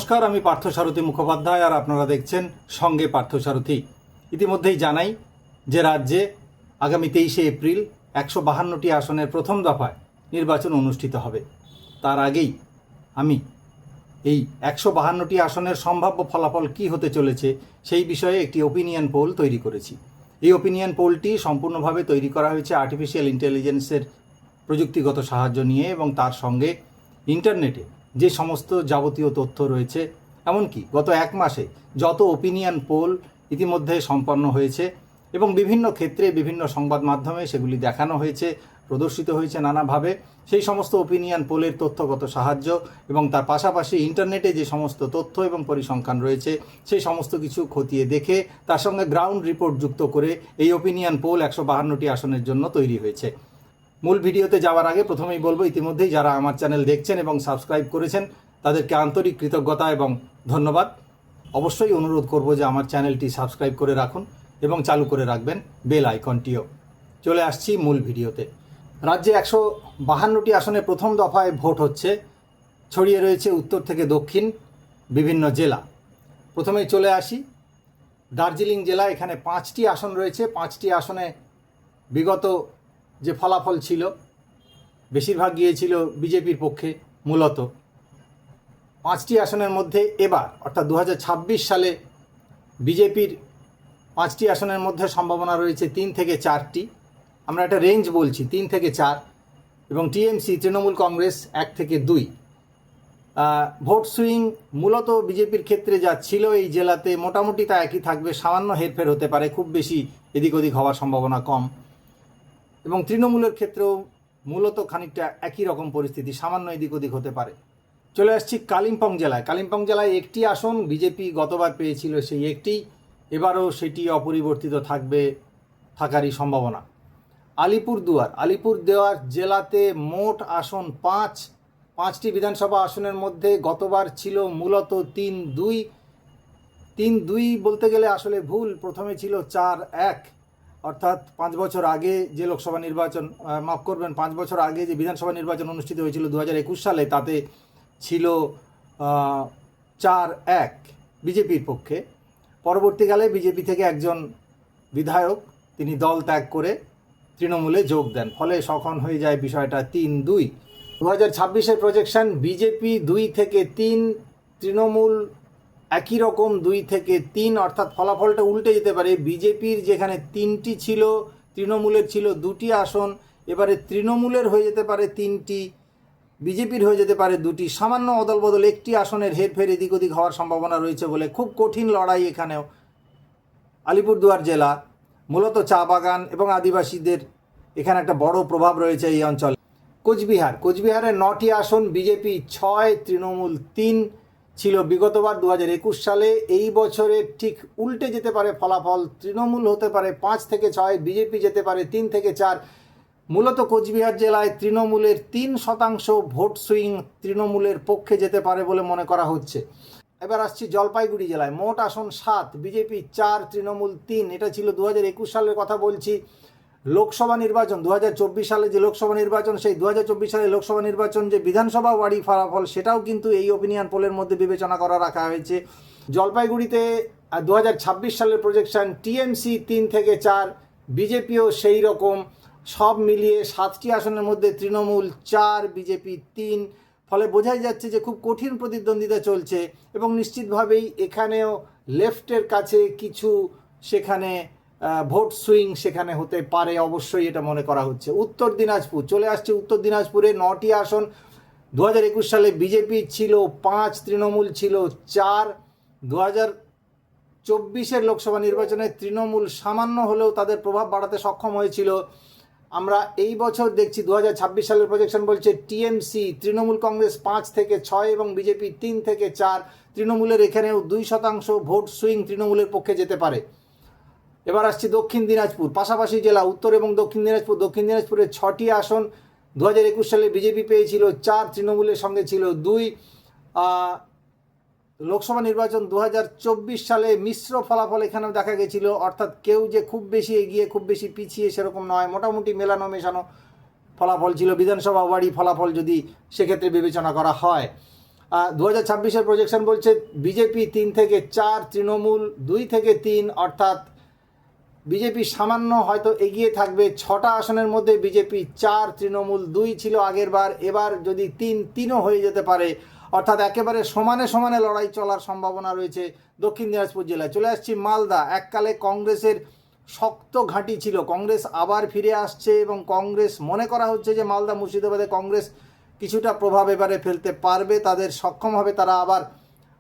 নমস্কার, আমি পার্থসারথী মুখোপাধ্যায় আর আপনারা দেখছেন সঙ্গে পার্থসারথী। ইতিমধ্যেই জানাই যে রাজ্যে আগামী 23শে এপ্রিল 152টি আসনের প্রথম দফায় নির্বাচন অনুষ্ঠিত হবে। তার আগেই আমি এই 152টি আসনের সম্ভাব্য ফলাফল কী হতে চলেছে সেই বিষয়ে একটি ওপিনিয়ন পোল তৈরি করেছি। এই ওপিনিয়ন পোলটি সম্পূর্ণভাবে তৈরি করা হয়েছে আর্টিফিশিয়াল ইন্টেলিজেন্সের প্রযুক্তিগত সাহায্য নিয়ে এবং তার সঙ্গে ইন্টারনেটে যে সমস্ত যাবতীয় তথ্য রয়েছে, এমনকি গত এক মাসে যত ওপিনিয়ন পোল ইতিমধ্যে সম্পন্ন হয়েছে এবং বিভিন্ন ক্ষেত্রে বিভিন্ন সংবাদ মাধ্যমে সেগুলি দেখানো হয়েছে, প্রদর্শিত হয়েছে নানাভাবে, সেই সমস্ত ওপিনিয়ন পোলের তথ্যগত সাহায্য এবং তার পাশাপাশি ইন্টারনেটে যে সমস্ত তথ্য এবং পরিসংখ্যান রয়েছে সেই সমস্ত কিছু খতিয়ে দেখে তার সঙ্গে গ্রাউন্ড রিপোর্ট যুক্ত করে এই ওপিনিয়ন পোল 152টি আসনের জন্য তৈরি হয়েছে। মূল ভিডিওতে যাওয়ার আগে প্রথমেই বলবো, ইতিমধ্যেই যারা আমার চ্যানেল দেখছেন এবং সাবস্ক্রাইব করেছেন তাদেরকে আন্তরিক কৃতজ্ঞতা এবং ধন্যবাদ। অবশ্যই অনুরোধ করব যে আমার চ্যানেলটি সাবস্ক্রাইব করে রাখুন এবং চালু করে রাখবেন বেল আইকনটিও। চলে আসছি মূল ভিডিওতে। রাজ্যে 152টি আসনে প্রথম দফায় ভোট হচ্ছে, ছড়িয়ে রয়েছে উত্তর থেকে দক্ষিণ বিভিন্ন জেলা। প্রথমেই চলে আসি দার্জিলিং জেলা। এখানে 5টি আসন রয়েছে। 5টি আসনে বিগত যে ফলাফল ছিল বেশিরভাগ গিয়েছিল বিজেপির পক্ষে। মূলত 5টি আসনের মধ্যে এবার অর্থাৎ 2026 সালে বিজেপির 5টি আসনের মধ্যে সম্ভাবনা রয়েছে 3 থেকে 4টি। আমরা একটা রেঞ্জ বলছি 3 থেকে 4, এবং টিএমসি তৃণমূল কংগ্রেস 1 থেকে 2। ভোট সুইং মূলত বিজেপির ক্ষেত্রে যা ছিল এই জেলাতে মোটামুটি তা একই থাকবে, সামান্য হেরফের হতে পারে, খুব বেশি এদিক ওদিক হওয়ার সম্ভাবনা কম। এবং তৃণমূলের ক্ষেত্রেও মূলত খানিকটা একই রকম পরিস্থিতি, সামান্য এদিক ওদিক হতে পারে। চলে আসছি কালিম্পং জেলায়। কালিম্পং জেলায় একটি আসন বিজেপি গতবার পেয়েছিল, সেই একটি, এবারও সেটি অপরিবর্তিত থাকারই সম্ভাবনা। আলিপুরদুয়ার জেলাতে মোট আসন 5টি বিধানসভা আসনের মধ্যে গতবার ছিল মূলত 3-2 বলতে গেলে আসলে ভুল, প্রথমে ছিল 4-1, অর্থাৎ 5 বছর আগে যে লোকসভা নির্বাচন, 5 বছর আগে যে বিধানসভা নির্বাচন অনুষ্ঠিত হয়েছিল 2021 সালে, তাতে ছিল 4-1 বিজেপির পক্ষে। পরবর্তীকালে বিজেপি থেকে একজন বিধায়ক তিনি দল ত্যাগ করে তৃণমূলে যোগ দেন, ফলে সখন হয়ে যায় বিষয়টা 3-2। 2026-এর প্রজেকশন বিজেপি 2 থেকে 3, তৃণমূল একই রকম 2 থেকে 3, অর্থাৎ ফলাফলটা উল্টে যেতে পারে। বিজেপির যেখানে 3টি ছিল, তৃণমূলের ছিল 2টি আসন, এবারে তৃণমূলের হয়ে যেতে পারে 3টি, বিজেপির হয়ে যেতে পারে 2টি। সামান্য অদল বদল একটি আসনের হেরফের এদিক ওদিক হওয়ার সম্ভাবনা রয়েছে বলে খুব কঠিন লড়াই এখানেও। আলিপুরদুয়ার জেলা মূলত চা বাগান এবং আদিবাসীদের এখানে একটা বড় প্রভাব রয়েছে এই অঞ্চলে। কোচবিহারের 9টি আসন, বিজেপি 6, তৃণমূল 3 ছিল বিগতবার 2021 সালে। এই বছরে ঠিক উল্টে যেতে পারে ফলাফল, তৃণমূল হতে পারে 5 থেকে 6, বিজেপি যেতে পারে 3 থেকে 4। মূলত কোচবিহার জেলায় তৃণমূলের 3% ভোট সুইং তৃণমূলের পক্ষে যেতে পারে বলে মনে করা হচ্ছে। এবার আসছি জলপাইগুড়ি জেলায়। মোট আসন 7, বিজেপি 4, তৃণমূল 3। এটা ছিল 2021 সালের কথা বলছি। লোকসভা নির্বাচন 2024 সালে যে লোকসভা নির্বাচন, সেই 2024 সালে লোকসভা নির্বাচন যে বিধানসভা ওয়ারি ফলাফল, সেটাও কিন্তু এই ওপিনিয়ন পোলের মধ্যে বিবেচনা করা রাখা হয়েছে। জলপাইগুড়িতে 2026 সালের প্রজেকশন টিএমসি 3 থেকে 4, বিজেপিও সেই রকম। সব মিলিয়ে 7টি আসনের মধ্যে তৃণমূল 4, বিজেপি 3, ফলে বোঝাই যাচ্ছে যে খুব কঠিন প্রতিদ্বন্দ্বিতা চলছে এবং নিশ্চিতভাবেই এখানেও লেফটের কাছে কিছু সেখানে ভোট সুইং সেখানে হতে পারে, অবশ্যই এটা মনে করা হচ্ছে। উত্তর দিনাজপুর চলে আসছে। উত্তর দিনাজপুরে 9টি আসন, 2021 সালে বিজেপি ছিল 5, তৃণমূল ছিল 4। 2024-এর লোকসভা নির্বাচনে তৃণমূল সামান্য হলেও তাদের প্রভাব বাড়াতে সক্ষম হয়েছিল। আমরা এই বছর দেখছি 2026 সালের প্রজেকশন বলছে টিএমসি, তৃণমূল কংগ্রেস 5 থেকে 6 এবং বিজেপি 3 থেকে 4। তৃণমূলের এখানেও 2% ভোট সুইং তৃণমূলের পক্ষে যেতে পারে। এবার আসছি দক্ষিণ দিনাজপুর, পাশাপাশি জেলা উত্তর এবং দক্ষিণ দিনাজপুর। দক্ষিণ দিনাজপুরে 6টি আসন, 2021 সালে বিজেপি পেয়েছিল 4, তৃণমূলের সঙ্গে ছিল 2। লোকসভা নির্বাচন 2024 সালে মিশ্র ফলাফল এখানেও দেখা গেছিল, অর্থাৎ কেউ যে খুব বেশি এগিয়ে খুব বেশি পিছিয়ে সেরকম নয়, মোটামুটি মেলানো মেশানো ফলাফল ছিল বিধানসভা ওয়ারি ফলাফল যদি সেক্ষেত্রে বিবেচনা করা হয়। 2026-এর প্রজেকশন বলছে বিজেপি 3 থেকে 4, তৃণমূল 2 থেকে 3, অর্থাৎ বিজেপি সামান্য হয়তো এগিয়ে থাকবে। 6টা আসনের মধ্যে বিজেপি 4, তৃণমূল 2 ছিল আগের বার, এবার যদি 3-3ও হয়ে যেতে পারে, অর্থাৎ একেবারে সমানে সমানে লড়াই চলার সম্ভাবনা রয়েছে দক্ষিণ দিনাজপুর জেলায়। চলে আসছি মালদা। এককালে কংগ্রেসের শক্ত ঘাঁটি ছিল, কংগ্রেস আবার ফিরে আসছে এবং কংগ্রেস মনে করা হচ্ছে যে মালদা মুর্শিদাবাদে কংগ্রেস কিছুটা প্রভাব এবারে ফেলতে পারবে, তাদের সক্ষম হবে তারা আবার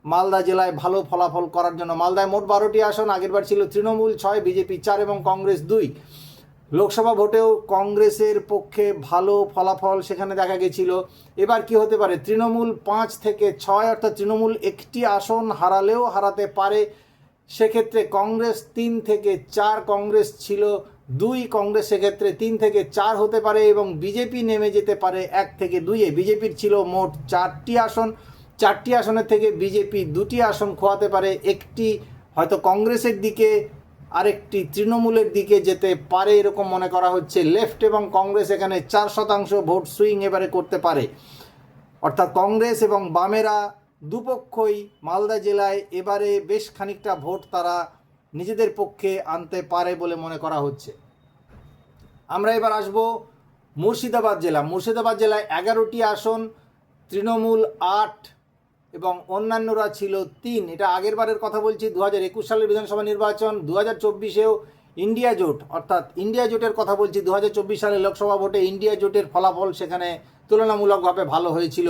মালদা জেলায় ভালো ফলাফল করার জন্য। মালদায় মোট 12টি আসন, আগেরবার ছিল তৃণমূল 6, বিজেপি 4 এবং কংগ্রেস 2। লোকসভা ভোটেও কংগ্রেসের পক্ষে ভালো ফলাফল সেখানে দেখা গেছিল। এবার কি হতে পারে? তৃণমূল 5 থেকে 6, অর্থাৎ তৃণমূল একটি আসন হারালেও হারাতে পারে। সেক্ষেত্রে কংগ্রেস 3 থেকে 4, কংগ্রেস ছিল 2, কংগ্রেস সেক্ষেত্রে 3 থেকে 4 হতে পারে এবং বিজেপি নেমে যেতে পারে 1 থেকে 2-এ। বিজেপির ছিল মোট 4টি আসন, 4টি আসনের থেকে বিজেপি 2টি আসন খোয়াতে পারে, একটি হয়তো কংগ্রেসের দিকে আরেকটি তৃণমূলের দিকে যেতে পারে এরকম মনে করা হচ্ছে। লেফট এবং কংগ্রেস এখানে 4% ভোট সুইং এবারে করতে পারে, অর্থাৎ কংগ্রেস এবং বামেরা দুপক্ষই মালদা জেলায় এবারে বেশ খানিকটা ভোট তারা নিজেদের পক্ষে আনতে পারে বলে মনে করা হচ্ছে। আমরা এবার আসব মুর্শিদাবাদ জেলা। মুর্শিদাবাদ জেলায় 11টি আসন, তৃণমূল 8 এবং অন্যান্যরা ছিল 3। এটা আগের বারের কথা বলছি, 2021 সালের বিধানসভা নির্বাচন। 2024-এও ইন্ডিয়া জোট, অর্থাৎ ইন্ডিয়া জোটের কথা বলছি। 2024 সালের লোকসভা ভোটে ইন্ডিয়া জোটের ফলাফল সেখানে তুলনামূলকভাবে ভালো হয়েছিল।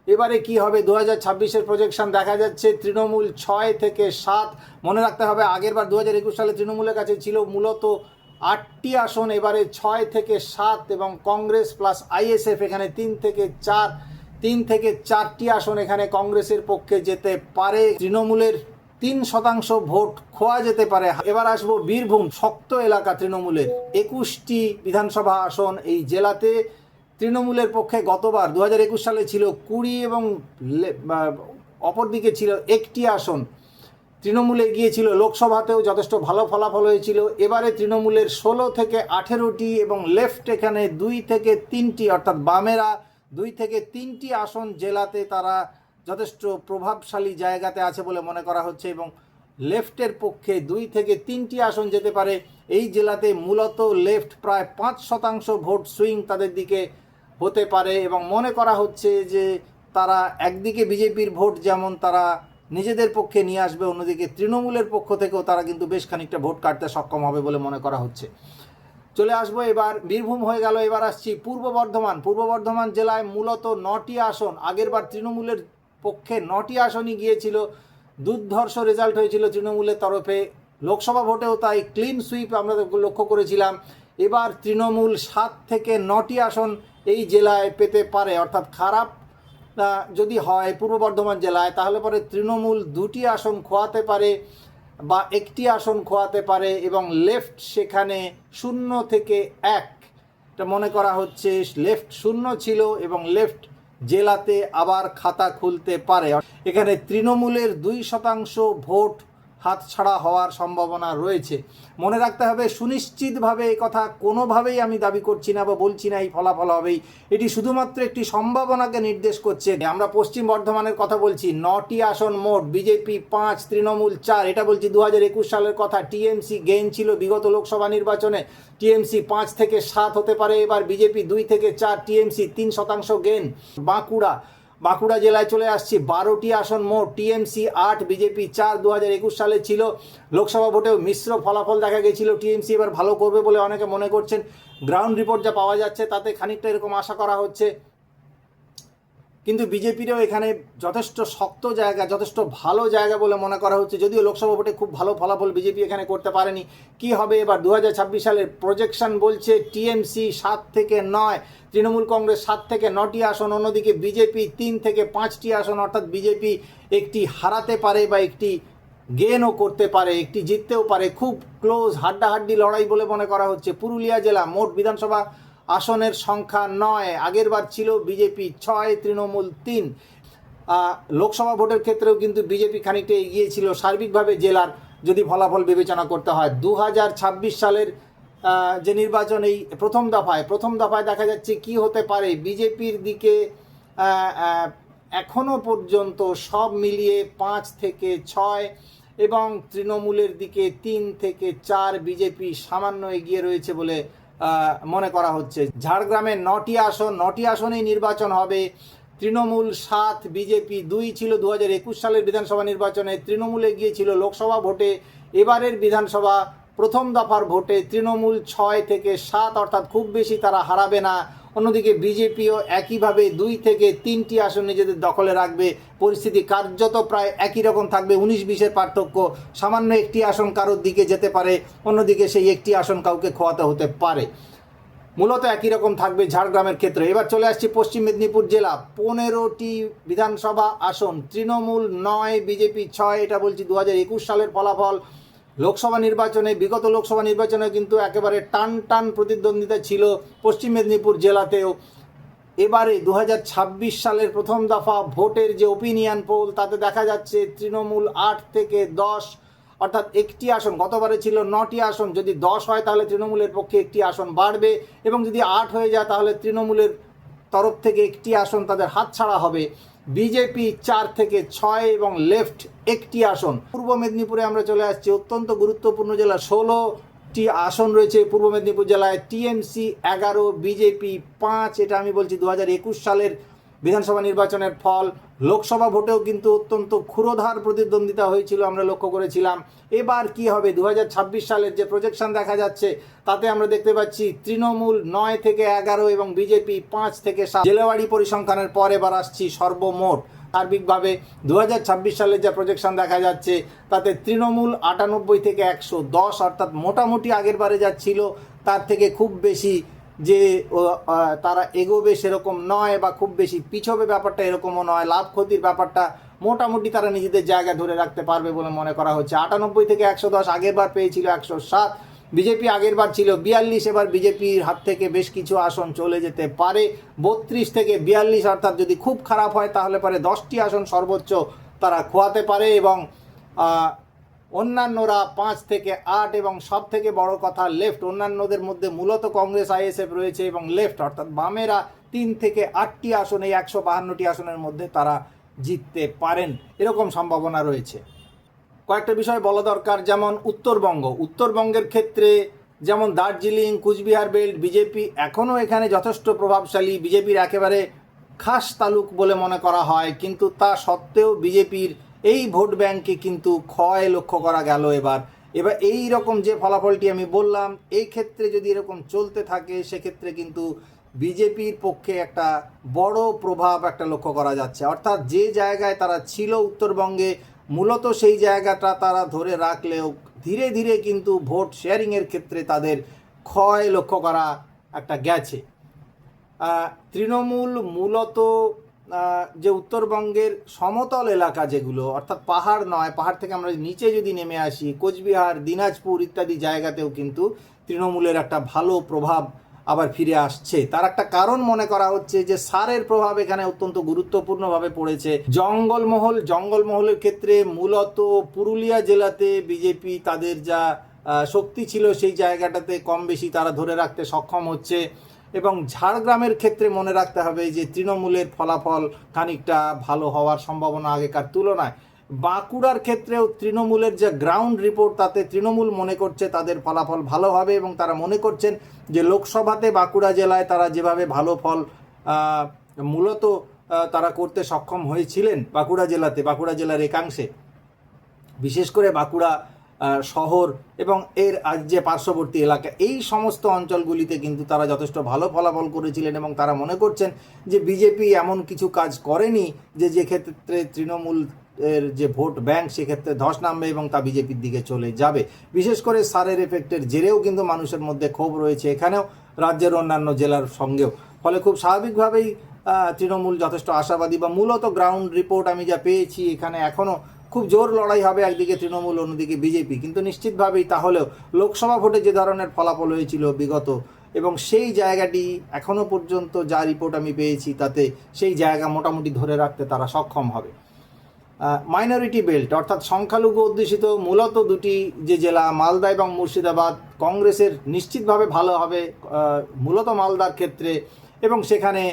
এবারে কি হবে? 2026-এর প্রজেকশন দেখা যাচ্ছে তৃণমূল 6 থেকে 7। মনে রাখতে হবে আগেরবার 2021 সালে তৃণমূলের কাছে ছিল মূলত 8টি আসন, এবারে 6 থেকে 7 এবং কংগ্রেস প্লাস আইএসএফ এখানে 3 থেকে 4টি আসন এখানে কংগ্রেসের পক্ষে যেতে পারে। তৃণমূলের 3% ভোট খোয়া যেতে পারে। এবার আসবো বীরভূম, শক্ত এলাকা তৃণমূলের 21টি বিধানসভা আসন এই জেলাতে। তৃণমূলের পক্ষে গতবার 2021 সালে ছিল 20 এবং অপরদিকে ছিল 1টি আসন। তৃণমূলে গিয়েছিল, লোকসভাতেও যথেষ্ট ভালো ফলাফল হয়েছিল। এবারে তৃণমূলের 16 থেকে 18টি এবং লেফট এখানে 2 থেকে 3টি, অর্থাৎ বামেরা 2 থেকে 3টি আসন জেলাতে তারা যথেষ্ট প্রভাবশালী জায়গাতে আছে বলে মনে করা হচ্ছে এবং লেফটের পক্ষে 2 থেকে 3টি আসন যেতে পারে। এই জেলাতে মূলত লেফট প্রায় 5% ভোট সুইং তাদের দিকে হতে পারে এবং মনে করা হচ্ছে যে তারা একদিকে বিজেপির ভোট যেমন তারা নিজেদের পক্ষে নিয়ে আসবে, অন্যদিকে তৃণমূলের পক্ষ থেকেও তারা কিন্তু বেশ খানিকটা ভোট কাটতে সক্ষম হবে বলে মনে করা হচ্ছে। চলে আসবো এবার, বীরভূম হয়ে গেল, এবার আসছি পূর্ব বর্ধমান। পূর্ব বর্ধমান জেলায় মূলত 9টি আসন, আগেরবার তৃণমূলের পক্ষে 9টি আসনই গিয়েছিল, দুর্ধর্ষ রেজাল্ট হয়েছিল তৃণমূলের তরফে। লোকসভা ভোটেও তাই ক্লিন সুইপ আমরা লক্ষ্য করেছিলাম। এবার তৃণমূল 7 থেকে 9টি আসন এই জেলায় পেতে পারে, অর্থাৎ খারাপ যদি হয় পূর্ব বর্ধমান জেলায় তাহলে পরে তৃণমূল 2টি আসন খোয়াতে পারে বা 1টি আসন খোয়াতে পারে এবং লেফট সেখানে 0 থেকে 1, এটা মনে করা হচ্ছে লেফট 0 ছিল এবং লেফট জেলাতে আবার খাতা খুলতে পারে। এখানে তৃণমূলের 2% ভোট হাতছাড়া হওয়ার সম্ভাবনা রয়েছে। মনে রাখতে হবে সুনিশ্চিতভাবে এই কথা কোনোভাবেই আমি দাবি করছি না বা বলছি না এই ফলাফল হবেই, এটি শুধুমাত্র একটি সম্ভাবনাকে নির্দেশ করছে। আমরা পশ্চিম বর্ধমানের কথা বলছি, 9টি আসন মোট, বিজেপি 5, তৃণমূল 4। এটা বলছি 2021 সালের কথা। টিএমসি গেইন ছিল বিগত লোকসভা নির্বাচনে, টিএমসি 5 থেকে 7 হতে পারে, এবার বিজেপি 2 থেকে 4, টিএমসি 3% গেইন। বাঁকুড়া জেলায় চলে আসছি, 12টি আসন মোট, টিএমসি 8, বিজেপি 4। 2021 সালে ছিল লোকসভা ভোটেও মিশ্র ফলাফল দেখা গেছিল, টিএমসি এবার ভালো করবে বলে অনেকে মনে করছেন। গ্রাউন্ড রিপোর্ট যা পাওয়া যাচ্ছে তাতে খানিকটা এরকম আশা করা হচ্ছে, কিন্তু বিজেপিরও এখানে যথেষ্ট শক্ত জায়গা, যথেষ্ট ভালো জায়গা বলে মনে করা হচ্ছে। যদিও লোকসভা ভোটে খুব ভালো ফলাফল বিজেপি এখানে করতে পারেনি। কি হবে এবার? 2026 সালের প্রজেকশন বলছে টিএমসি 7 থেকে 9, তৃণমূল কংগ্রেস 7 থেকে 9টি আসন, অন্যদিকে বিজেপি 3 থেকে 5টি আসন, অর্থাৎ বিজেপি একটি হারাতে পারে বা একটি গেনও করতে পারে, একটি জিততেও পারে। খুব ক্লোজ হাড্ডাহাড্ডি লড়াই বলে মনে করা হচ্ছে। পুরুলিয়া জেলা, মোট বিধানসভা আসনের সংখ্যা 9, আগের বার ছিল বিজেপি 6, তৃণমূল 3। লোকসভা ভোটের ক্ষেত্রেও কিন্তু বিজেপি খানিকটা এগিয়ে ছিল সার্বিকভাবে জেলার যদি ফলাফল বিবেচনা করতে হয়। 2026 সালের যে নির্বাচন, এই প্রথম দফায় দেখা যাচ্ছে কি হতে পারে। বিজেপির দিকে এখনো পর্যন্ত সব মিলিয়ে 5 থেকে 6 এবং তৃণমূলের দিকে 3 থেকে 4 বিজেপি সামান্য এগিয়ে রয়েছে বলে মনে করা হচ্ছে। ঝাড়গ্রামে 9টি আসনেই নির্বাচন হবে। তৃণমূল 7, বিজেপি 2 ছিল 2021 সালের বিধানসভা নির্বাচনে, তৃণমূলে গিয়েছিল লোকসভা ভোটে। এবারের বিধানসভা প্রথম দফার ভোটে তৃণমূল 6 থেকে 7, অর্থাৎ খুব বেশি তারা হারাবে না। অন্যদিকে বিজেপিও একইভাবে 2 থেকে 3টি আসন নিজেদের দখলে রাখবে। পরিস্থিতি কার্যত প্রায় একই রকম থাকবে, 19-20-এর পার্থক্য। সামান্য একটি আসন কারোর দিকে যেতে পারে, অন্যদিকে সেই একটি আসন কাউকে খোয়াতে হতে পারে। মূলত একই রকম থাকবে ঝাড়গ্রামের ক্ষেত্রে। এবার চলে আসছি পশ্চিম মেদিনীপুর জেলা। 15টি বিধানসভা আসন, তৃণমূল 9, বিজেপি 6। এটা বলছি 2021 সালের ফলাফল। লোকসভা নির্বাচনে, বিগত লোকসভা নির্বাচনে কিন্তু একেবারে টান প্রতিদ্বন্দ্বিতা ছিল পশ্চিম মেদিনীপুর জেলাতেও। এবারে 2026 সালের প্রথম দফা ভোটের যে ওপিনিয়ন পোল, তাতে দেখা যাচ্ছে তৃণমূল 8 থেকে 10, অর্থাৎ একটি আসন। গতবারে ছিল 9টি আসন, যদি 10 হয় তাহলে তৃণমূলের পক্ষে একটি আসন বাড়বে, এবং যদি 8 হয়ে যায় তাহলে তৃণমূলের তরফ থেকে একটি আসন তাদের হাতছাড়া হবে। বিজেপি 4 থেকে 6 এবং লেফট একটি আসন। পূর্ব মেদিনীপুরে আমরা চলে আসছি, অত্যন্ত গুরুত্বপূর্ণ জেলা। 16টি আসন রয়েছে পূর্ব মেদিনীপুর জেলায়। TMC 11, BJP 5। এটা আমি বলছি 2021 সালের বিধানসভা নির্বাচনের ফল। লোকসভা ভোটেও কিন্তু অত্যন্ত ক্ষুরোধার প্রতিদ্বন্দ্বিতা হয়েছিল, আমরা লক্ষ্য করেছিলাম। এবার কি হবে 2026 সালের যে প্রজেকশন দেখা যাচ্ছে, তাতে আমরা দেখতে পাচ্ছি তৃণমূল 9 থেকে 11 এবং বিজেপি 5 থেকে 7। জেলাবাড়ি পরিসংখ্যানের পর এবার আসছি সর্বমোট। সার্বিকভাবে 2026 সালের যে প্রজেকশন দেখা যাচ্ছে, তাতে তৃণমূল 98 থেকে 110, অর্থাৎ মোটামুটি আগের বারে যা ছিল তার থেকে খুব বেশি যে তারা এগোবে সেরকম নয়, বা খুব বেশি পিছবে ব্যাপারটা এরকমও নয়। লাভ ক্ষতির ব্যাপারটা মোটামুটি তারা নিজেদের জায়গা ধরে রাখতে পারবে বলে মনে করা হচ্ছে। 98 থেকে 110, আগেরবার পেয়েছিল 107। বিজেপি আগেরবার ছিল 42, এবার বিজেপির হাত থেকে বেশ কিছু আসন চলে যেতে পারে। 32 থেকে 42, অর্থাৎ যদি খুব খারাপ হয় তাহলে পরে 10টি আসন সর্বোচ্চ তারা খোয়াতে পারে, এবং অন্যান্যরা 5 থেকে 8। এবং সব থেকে বড় কথা লেফট, অন্যান্যদের মধ্যে মূলত কংগ্রেস, আইএসএফ রয়েছে, এবং লেফট অর্থাৎ বামেরা 3 থেকে 8টি আসন, এই 152টি আসনের মধ্যে তারা জিততে পারেন, এরকম সম্ভাবনা রয়েছে। কয়েকটা বিষয় বলা দরকার, যেমন উত্তরবঙ্গের ক্ষেত্রে যেমন দার্জিলিং, কুচবিহার বেল্ট, বিজেপি এখনও এখানে যথেষ্ট প্রভাবশালী। বিজেপির একেবারে খাস তালুক বলে মনে করা হয়, কিন্তু তা সত্ত্বেও বিজেপির এই ভোট ব্যাংকে কিন্তু ক্ষয় লক্ষ্য করা গেল। এবার এই রকম যে ফলাফলটি আমি বললাম, এই ক্ষেত্রে যদি এরকম চলতে থাকে, সেক্ষেত্রে কিন্তু বিজেপির পক্ষে একটা বড় প্রভাব একটা লক্ষ্য করা যাচ্ছে। অর্থাৎ যে জায়গায় তারা ছিল উত্তরবঙ্গে, মূলত সেই জায়গাটা তারা ধরে রাখলেও ধীরে ধীরে কিন্তু ভোট শেয়ারিংয়ের ক্ষেত্রে তাদের ক্ষয় লক্ষ্য করা একটা গেছে। তৃণমূল মূলত যে উত্তরবঙ্গের সমতল এলাকা যেগুলো, অর্থাৎ পাহাড় নয়, পাহাড় থেকে আমরা নিচে যদি নেমে আসি, কোচবিহার, দিনাজপুর ইত্যাদি জায়গাতেও কিন্তু তৃণমূলের একটা ভালো প্রভাব আবার ফিরে আসছে। তার একটা কারণ মনে করা হচ্ছে যে সারের প্রভাব এখানে অত্যন্ত গুরুত্বপূর্ণভাবে পড়েছে। জঙ্গলমহলের ক্ষেত্রে মূলত পুরুলিয়া জেলাতে বিজেপি তাদের যা শক্তি ছিল সেই জায়গাটাতে কম বেশি তারা ধরে রাখতে সক্ষম হচ্ছে। এবং ঝাড়গ্রামের ক্ষেত্রে মনে রাখতে হবে যে তৃণমূলের ফলাফল খানিকটা ভালো হওয়ার সম্ভাবনা আগেকার তুলনায়। বাঁকুড়ার ক্ষেত্রেও তৃণমূলের যে গ্রাউন্ড রিপোর্ট, তাতে তৃণমূল মনে করছে তাদের ফলাফল ভালো হবে, এবং তারা মনে করছেন যে লোকসভাতে বাঁকুড়া জেলায় তারা যেভাবে ভালো ফল মূলত তারা করতে সক্ষম হয়েছিলেন বাঁকুড়া জেলার একাংশে, বিশেষ করে বাঁকুড়া শহর এবং এর যে পার্শ্ববর্তী এলাকা, এই সমস্ত অঞ্চলগুলিতে কিন্তু তারা যথেষ্ট ভালো ফলাফল করেছিলেন, এবং তারা মনে করছেন যে বিজেপি এমন কিছু কাজ করেনি যে ক্ষেত্রে তৃণমূল এর যে ভোট ব্যাংক সেক্ষেত্রে ধস নামবে এবং তা বিজেপির দিকে চলে যাবে। বিশেষ করে সারের এফেক্টের জেরেও কিন্তু মানুষের মধ্যে ক্ষোভ রয়েছে, এখানেও রাজ্যের অন্যান্য জেলার সঙ্গেও। ফলে খুব স্বাভাবিকভাবেই তৃণমূল যথেষ্ট আশাবাদী, বা মূলত গ্রাউন্ড রিপোর্ট আমি যা পেয়েছি, এখানে এখনও খুব জোর লড়াই হবে, একদিকে তৃণমূল অন্যদিকে বিজেপি। কিন্তু নিশ্চিতভাবেই তাহলেও লোকসভা ভোটে যে ধরনের ফলাফল হয়েছিল বিগত, এবং সেই জায়গাটি এখনও পর্যন্ত যা রিপোর্ট আমি পেয়েছি, তাতে সেই জায়গা মোটামুটি ধরে রাখতে তারা সক্ষম হবে। মাইনরিটি বেল্ট অর্থাৎ সংখ্যালঘু অধ্যুষিত মূলত দুটি যে জেলা, মালদা এবং মুর্শিদাবাদ, কংগ্রেসের নিশ্চিতভাবে ভালো হবে মূলত মালদার ক্ষেত্রে, এবং সেখানে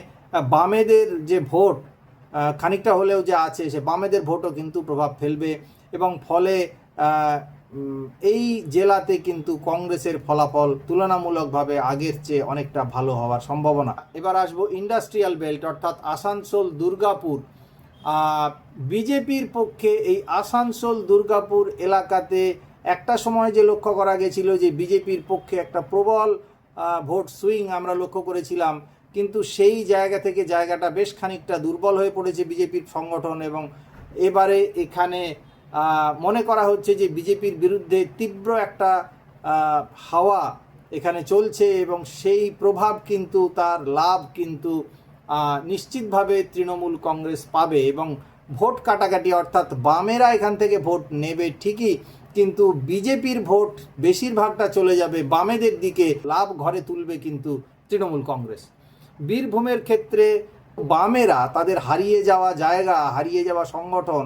বামেদের যে ভোট খানিকটা হলেও যে আছে, সে বামেদের ভোটও কিন্তু প্রভাব ফেলবে এবং ফলে এই জেলাতে কিন্তু কংগ্রেসের ফলাফল তুলনামূলকভাবে আগের চেয়ে অনেকটা ভালো হওয়ার সম্ভাবনা। এবার আসবো ইন্ডাস্ট্রিয়াল বেল্ট অর্থাৎ আসানসোল দুর্গাপুর। বিজেপির পক্ষে এই আসানসোল দুর্গাপুর এলাকাতে একটা সময় যে লক্ষ্য করা গেছিল যে বিজেপির পক্ষে একটা প্রবল ভোট সুইং আমরা লক্ষ্য করেছিলাম, কিন্তু সেই জায়গা থেকে জায়গাটা বেশ খানিকটা দুর্বল হয়ে পড়েছে বিজেপির সংগঠন এবং এবারে এখানে মনে করা হচ্ছে যে বিজেপির বিরুদ্ধে তীব্র একটা হাওয়া এখানে চলছে এবং সেই প্রভাব কিন্তু তার লাভ কিন্তু নিশ্চিতভাবে তৃণমূল কংগ্রেস পাবে এবং ভোট কাটাকাটি অর্থাৎ বামেরা এখান থেকে ভোট নেবে ঠিকই, কিন্তু বিজেপির ভোট বেশিরভাগটা চলে যাবে বামেদের দিকে, লাভ ঘরে তুলবে কিন্তু তৃণমূল কংগ্রেস। বীরভূমের ক্ষেত্রে বামেরা তাদের হারিয়ে যাওয়া জায়গা, হারিয়ে যাওয়া সংগঠন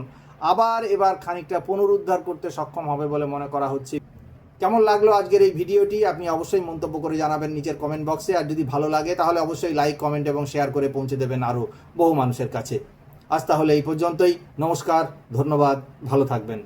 আবার এবার খানিকটা পুনরুদ্ধার করতে সক্ষম হবে বলে মনে করা হচ্ছে। কেমন লাগলো আজকের এই ভিডিওটি আপনি অবশ্যই মন্তব্য করে জানাবেন নিচের কমেন্ট বক্সে, আর যদি ভালো লাগে তাহলে অবশ্যই লাইক, কমেন্ট এবং শেয়ার করে পৌঁছে দেবেন আরও বহু মানুষের কাছে। আজ তাহলে এই পর্যন্তই, নমস্কার, ধন্যবাদ, ভালো থাকবেন।